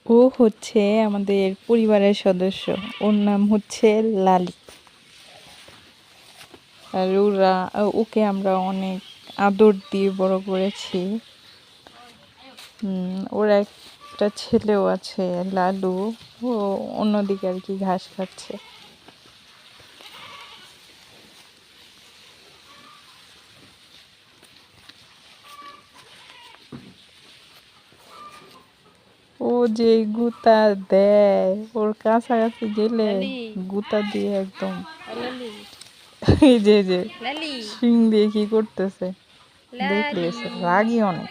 ও হচ্ছে আমাদের পরিবারের সদস্য। ওর নাম হচ্ছে লালি। আর ওকে আমরা অনেক আদর দিয়ে বড় করেছি। ওর একটা ছেলেও আছে, লালু। ও অন্যদিকে আর কি ঘাস খাচ্ছে। ও যে গুতা দেয়, ওর কাছাকাছি গেলে গুতা দিয়ে একদম। এই যে শিং দিয়ে কি করতেছে দেখলে, রাগই অনেক।